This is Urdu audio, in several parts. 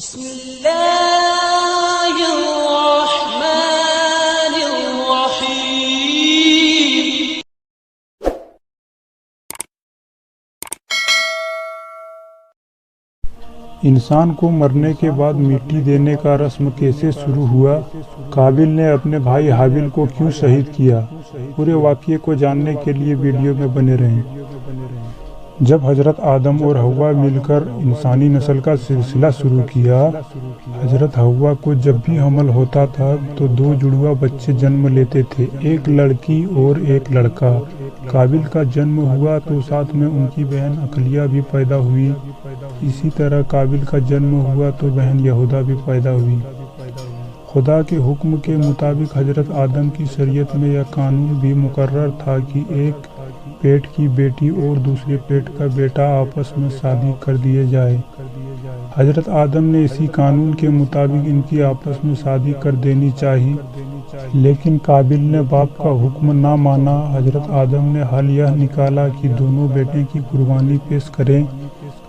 بسم اللہ الرحمن الرحیم۔ انسان کو مرنے کے بعد مٹی دینے کا رسم کیسے شروع ہوا؟ قابل نے اپنے بھائی حابل کو کیوں شہید کیا؟ پورے واقعے کو جاننے کے لیے ویڈیو میں بنے رہیں۔ جب حضرت آدم اور حوا مل کر انسانی نسل کا سلسلہ شروع کیا، حضرت حوا کو جب بھی حمل ہوتا تھا تو دو جڑواں بچے جنم لیتے تھے، ایک لڑکی اور ایک لڑکا۔ قابل کا جنم ہوا تو ساتھ میں ان کی بہن عقلیہ بھی پیدا ہوئی۔ اسی طرح قابل کا جنم ہوا تو بہن یہودا بھی پیدا ہوئی۔ خدا کے حکم کے مطابق حضرت آدم کی شریعت میں یہ قانون بھی مقرر تھا کہ ایک پیٹ کی بیٹی اور دوسرے پیٹ کا بیٹا آپس میں شادی کر دیے جائے۔ حضرت آدم نے اسی قانون کے مطابق ان کی آپس میں شادی کر دینی چاہی، لیکن قابل نے باپ کا حکم نہ مانا۔ حضرت آدم نے حل یہ نکالا کہ دونوں بیٹے کی قربانی پیش کریں،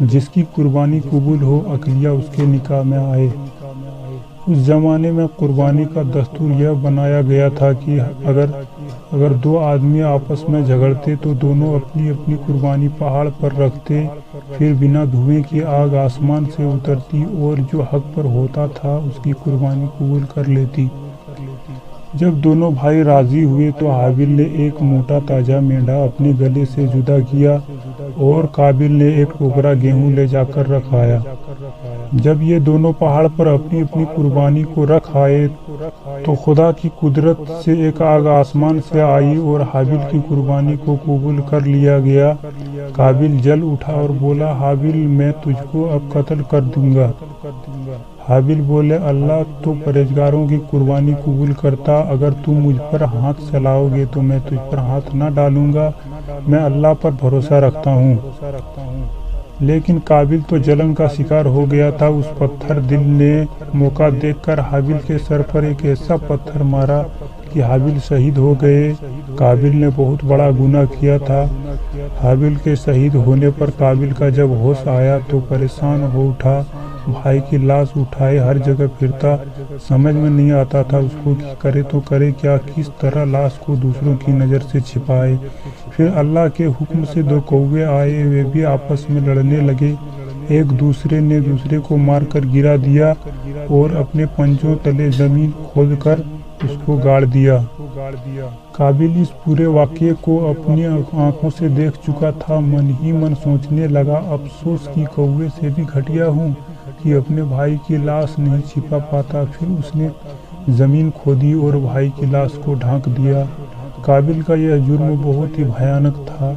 جس کی قربانی قبول ہو عقلیہ اس کے نکاح میں آئے۔ اس زمانے میں قربانی کا دستور یہ بنایا گیا تھا کہ اگر دو آدمی آپس میں جھگڑتے تو دونوں اپنی اپنی قربانی پہاڑ پر رکھتے، پھر بنا دھوئیں کی آگ آسمان سے اترتی اور جو حق پر ہوتا تھا اس کی قربانی قبول کر لیتی۔ جب دونوں بھائی راضی ہوئے تو حابل نے ایک موٹا تازہ مینڈھا اپنے گلے سے جدا کیا اور قابل نے ایک ٹوکرا گیہوں لے جا کر رکھ آیا۔ جب یہ دونوں پہاڑ پر اپنی اپنی قربانی کو رکھ آئے تو خدا کی قدرت سے ایک آگ آسمان سے آئی اور حابل کی قربانی کو قبول کر لیا گیا۔ قابل جل اٹھا اور بولا، حابل میں تجھ کو اب قتل کر دوں گا۔ حابل بولے، اللہ تو پرہیزگاروں کی قربانی قبول کرتا، اگر تم مجھ پر ہاتھ چلاؤ گے تو میں تجھ پر ہاتھ نہ ڈالوں گا، میں اللہ پر بھروسہ رکھتا ہوں۔ لیکن قابل تو جلن کا شکار ہو گیا تھا۔ اس پتھر دل نے موقع دیکھ کر حابل کے سر پر ایک ایسا پتھر مارا کہ حابل شہید ہو گئے۔ قابل نے بہت بڑا گناہ کیا تھا۔ حابل کے شہید ہونے پر قابل کا جب ہوش آیا تو پریشان ہو اٹھا، بھائی کی لاش اٹھائے ہر جگہ پھرتا، سمجھ میں نہیں آتا تھا اس کو کہ کرے تو کرے کیا، کس طرح لاش کو دوسروں کی نظر سے چھپائے۔ پھر اللہ کے حکم سے دو کوے آئے، وہ بھی آپس میں لڑنے لگے۔ ایک دوسرے نے دوسرے کو مار کر گرا دیا اور اپنے پنجوں تلے زمین کھود کر اس کو گاڑ دیا۔ قابل اس پورے واقعے کو اپنی آنکھوں سے دیکھ چکا تھا، من ہی من سوچنے لگا، افسوس کی کوے سے بھی گھٹیا ہوں کہ اپنے بھائی کی لاش نہیں چھپا پاتا۔ پھر اس نے زمین کھودی اور بھائی کی لاش کو ڈھانک دیا۔ قابل کا یہ جرم بہت ہی بھیانک تھا۔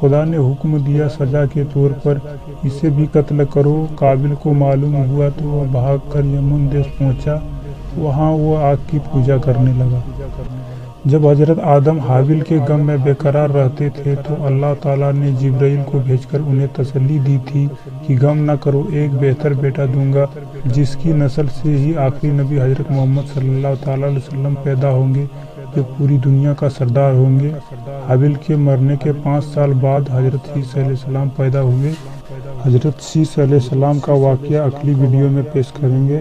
خدا نے حکم دیا سزا کے طور پر اسے بھی قتل کرو۔ قابل کو معلوم ہوا تو وہ بھاگ کر یمن دیش پہنچا، وہاں وہ آگ کی پوجا کرنے لگا۔ جب حضرت آدم حابل کے غم میں بے قرار رہتے تھے تو اللہ تعالیٰ نے جبرائیل کو بھیج کر انہیں تسلی دی تھی کہ غم نہ کرو، ایک بہتر بیٹا دوں گا جس کی نسل سے ہی آخری نبی حضرت محمد صلی اللہ تعالیٰ علیہ وسلم پیدا ہوں گے، جو پوری دنیا کا سردار ہوں گے۔ حابل کے مرنے کے 5 سال بعد حضرت عیسیٰ علیہ السلام پیدا ہوئے۔ حضرت عیسیٰ علیہ السلام کا واقعہ اگلی ویڈیو میں پیش کریں گے۔